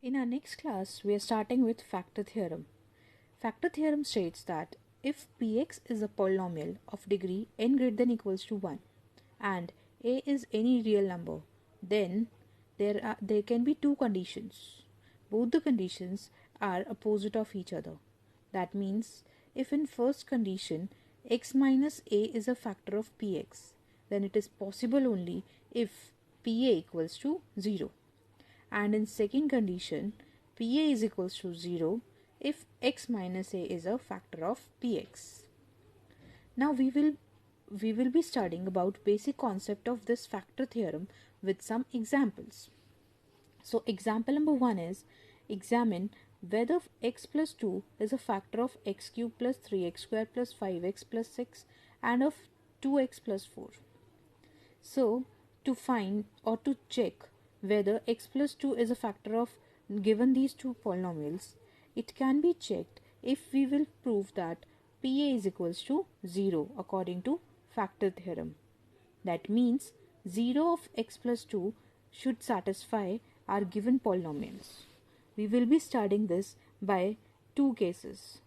In our next class, we are starting with factor theorem. Factor theorem states that if px is a polynomial of degree n greater than equals to 1 and a is any real number, then there can be two conditions. Both the conditions are opposite of each other. That means if in first condition x minus a is a factor of px, then it is possible only if pa equals to 0. And in second condition, pa is equals to 0 if x minus a is a factor of px. Now we will be studying about basic concept of this factor theorem with some examples. So example number 1 is examine whether x plus 2 is a factor of x cube plus 3x square plus 5x plus 6 and of 2x plus 4. So to find or to check whether x plus 2 is a factor of given these two polynomials, it can be checked if we will prove that pa is equals to 0 according to factor theorem. That means 0 of x plus 2 should satisfy our given polynomials. We will be studying this by two cases.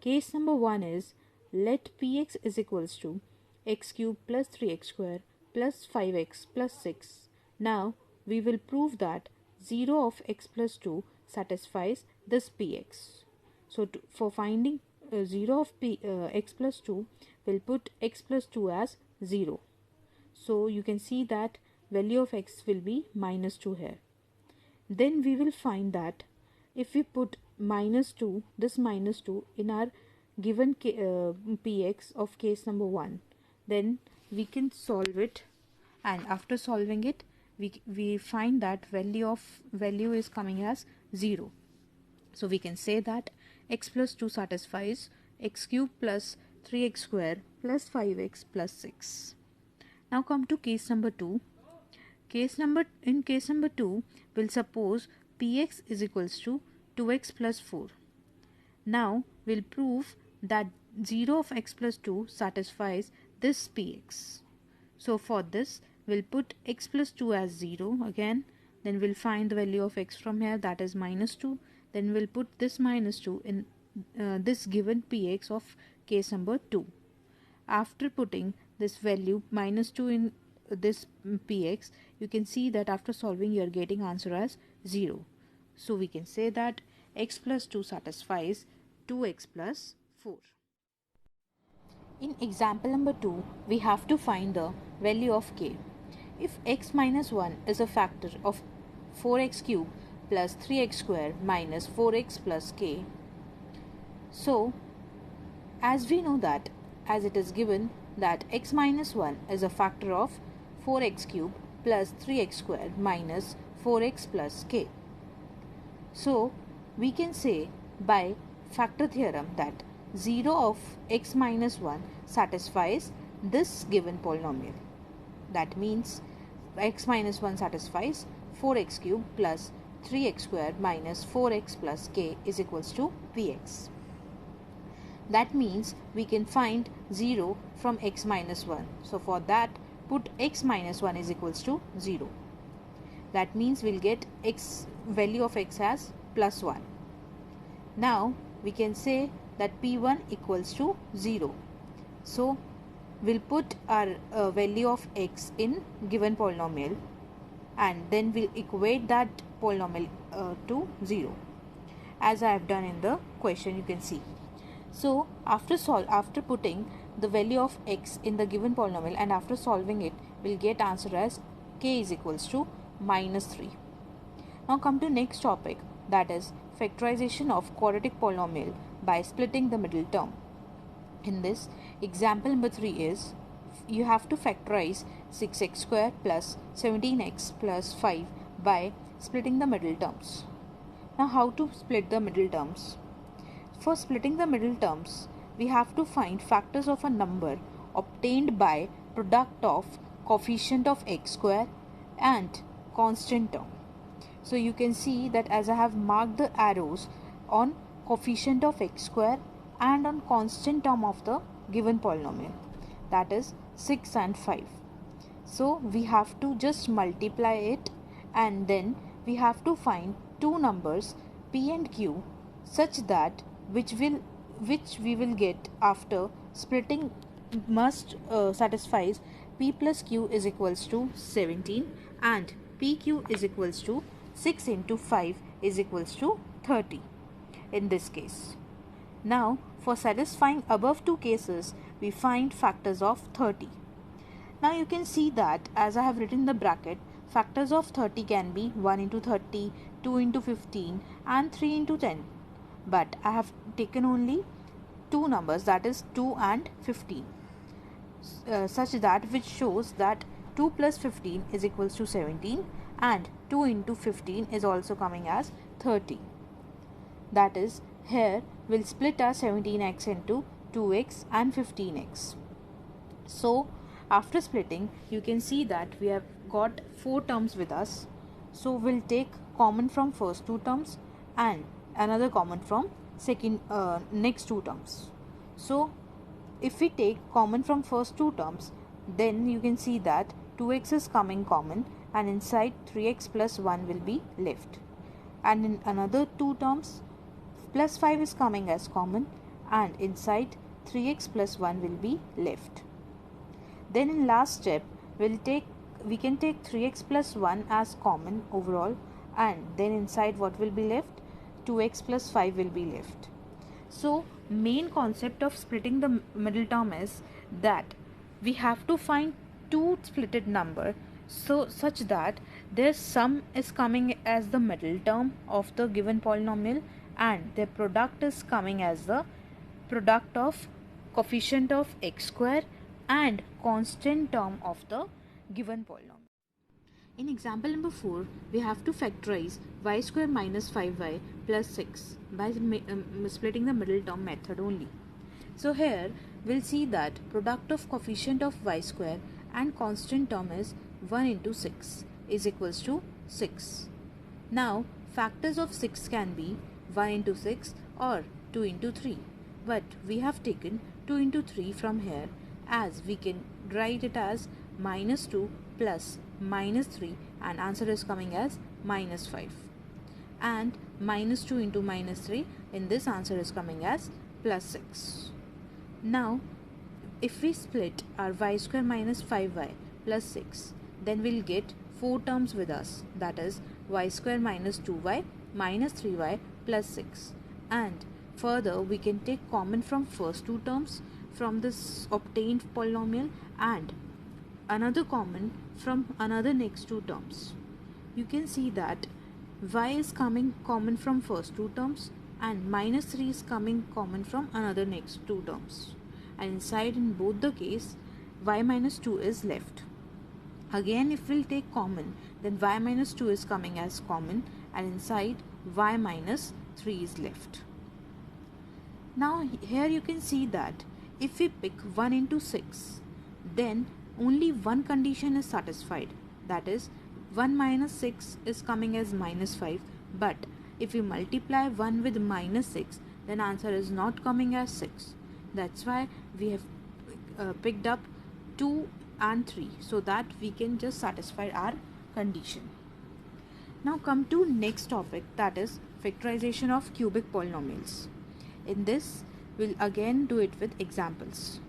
Case number 1 is let px is equals to x cube plus 3x square plus 5x plus 6. Now we will prove that 0 of x plus 2 satisfies this px. So for finding 0 of x plus 2, we'll put x plus 2 as 0. So you can see that value of x will be minus 2 here. Then we will find that if we put minus 2, this minus 2 in our given px of case number 1, then we can solve it, and after solving it we find that value is coming as 0. So we can say that x plus 2 satisfies x cube plus 3x square plus 5x plus 6. Now come to case number 2. In case number 2, we'll suppose px is equals to 2x plus 4. Now we'll prove that 0 of x plus 2 satisfies this px. So for this, we'll put x plus 2 as 0 again. Then we'll find the value of x from here, that is minus 2. Then we'll put this minus 2 in this given px of case number 2. After putting this value minus 2 in this px, you can see that after solving you are getting answer as 0. So we can say that x plus 2 satisfies 2x plus 4. In example number 2, we have to find the value of k. If x minus 1 is a factor of 4x cube plus 3x square minus 4x plus k, so as we know that as it is given that x minus 1 is a factor of 4x cube plus 3x square minus 4x plus k. So we can say by factor theorem that 0 of x minus 1 satisfies this given polynomial. That means x minus 1 satisfies 4x cube plus 3x square minus 4x plus k is equals to px. That means we can find 0 from x minus 1. So for that, put x minus 1 is equals to 0. That means we'll get x value of x as plus 1. Now we can say that p1 equals to 0. So we'll put our value of x in given polynomial and then we'll equate that polynomial to 0 as I have done in the question, you can see. So after putting the value of x in the given polynomial and after solving it, we'll get answer as k is equals to minus 3. Now come to next topic, that is factorization of quadratic polynomial by splitting the middle term. In this, example number 3 is you have to factorize 6x square plus 17x plus 5 by splitting the middle terms. Now how to split the middle terms? For splitting the middle terms, we have to find factors of a number obtained by product of coefficient of x square and constant term. So you can see that as I have marked the arrows on coefficient of x square and on constant term of the given polynomial, that is 6 and 5. So we have to just multiply it and then we have to find two numbers p and q such that which we will get after splitting must satisfies p plus q is equals to 17 and pq is equals to 6 into 5 is equals to 30 in this case. Now for satisfying above two cases we find factors of 30. Now you can see that as I have written in the bracket, factors of 30 can be 1 into 30, 2 into 15 and 3 into 10. But I have taken only two numbers, that is 2 and 15, such that which shows that 2 plus 15 is equals to 17 and 2 into 15 is also coming as 30. That is, here we'll split our 17x into 2x and 15x. So after splitting, you can see that we have got four terms with us. So we'll take common from first two terms and another common from next two terms. So if we take common from first two terms, then you can see that 2x is coming common and inside 3x plus 1 will be left. And in another two terms, plus 5 is coming as common and inside 3x plus 1 will be left. Then in last step, we can take 3x plus 1 as common overall, and then inside what will be left? 2x plus 5 will be left. So main concept of splitting the middle term is that we have to find two splitted number such that their sum is coming as the middle term of the given polynomial and their product is coming as the product of coefficient of x square and constant term of the given polynomial. In example number 4, we have to factorize y square minus 5y plus 6 by splitting the middle term method only. So here we'll see that product of coefficient of y square and constant term is 1 into 6 is equals to 6. Now factors of 6 can be 1 into 6 or 2 into 3, but we have taken 2 into 3 from here, as we can write it as minus 2 plus minus 3 and answer is coming as minus 5, and minus 2 into minus 3, in this answer is coming as plus 6. Now if we split our y square minus 5y plus 6, then we'll get 4 terms with us, that is y square minus 2y minus 3y plus 6, and further we can take common from first two terms from this obtained polynomial and another common from another next two terms. You can see that y is coming common from first two terms and minus 3 is coming common from another next two terms, and inside in both the case y minus 2 is left. Again if we'll take common, then y minus 2 is coming as common and inside y minus 3 is left. Now here you can see that if we pick 1 into 6, then only one condition is satisfied, that is 1 minus 6 is coming as minus 5, but if we multiply 1 with minus 6, then answer is not coming as 6. That's why we have picked up 2 and 3 so that we can just satisfy our condition. Now come to next topic, that is factorization of cubic polynomials. In this we'll again do it with examples.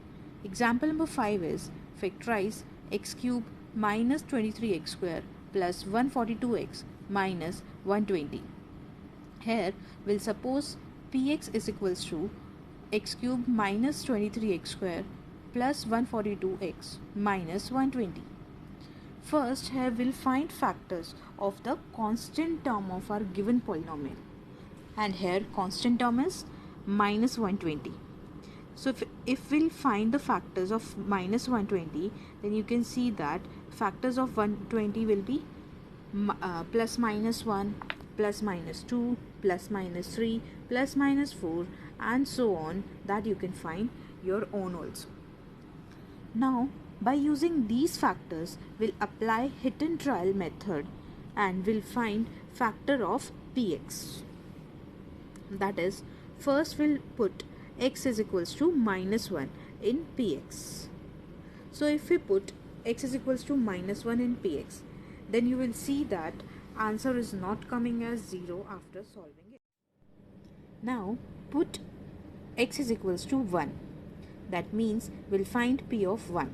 Example number 5 is factorize x cube minus 23x square plus 142x minus 120. Here we'll suppose px is equals to x cube minus 23x square plus 142x minus 120. First here we'll find factors of the constant term of our given polynomial, and here constant term is minus 120. So if we'll find the factors of minus 120, then you can see that factors of 120 will be plus minus 1, plus minus 2, plus minus 3, plus minus 4 and so on, that you can find your own also. Now by using these factors we'll apply hit and trial method and we'll find factor of px. That is, first we'll put x is equals to minus 1 in px. So if we put x is equals to minus 1 in px, then you will see that answer is not coming as 0 after solving it. Now put x is equals to 1. That means we'll find p of 1.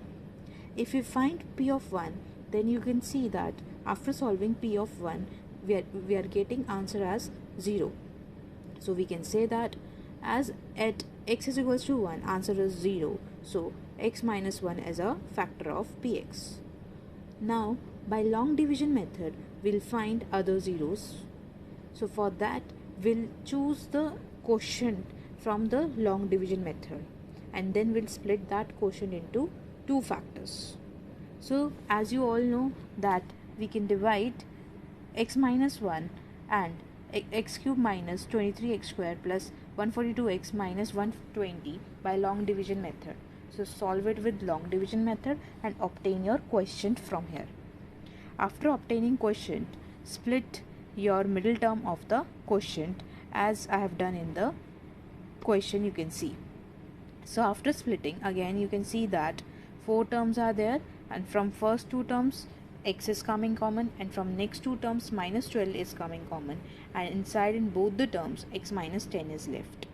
If we find p of 1, then you can see that after solving p of 1, we are getting answer as 0. So we can say that as at x is equals to 1, answer is 0. So x minus 1 is a factor of px. Now by long division method, we'll find other zeros. So for that, we'll choose the quotient from the long division method, and then we'll split that quotient into two factors. So as you all know that we can divide x minus 1 and x cube minus 23x square plus 142x minus 120 by long division method. So solve it with long division method and obtain your quotient from here. After obtaining quotient, split your middle term of the quotient as I have done in the question you can see. So after splitting, again you can see that 4 terms are there, and from first 2 terms x is coming common, and from next 2 terms minus 12 is coming common, and inside in both the terms x minus 10 is left.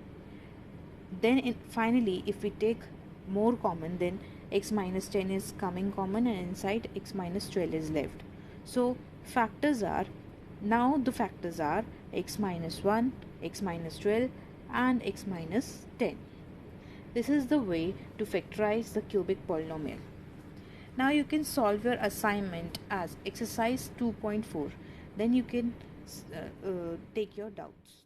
Then finally if we take more common, then x minus 10 is coming common, and inside x minus 12 is left. So factors are, now the factors are x minus 1, x minus 12 and x minus 10. This is the way to factorize the cubic polynomial. Now you can solve your assignment as exercise 2.4. Then you can take your doubts.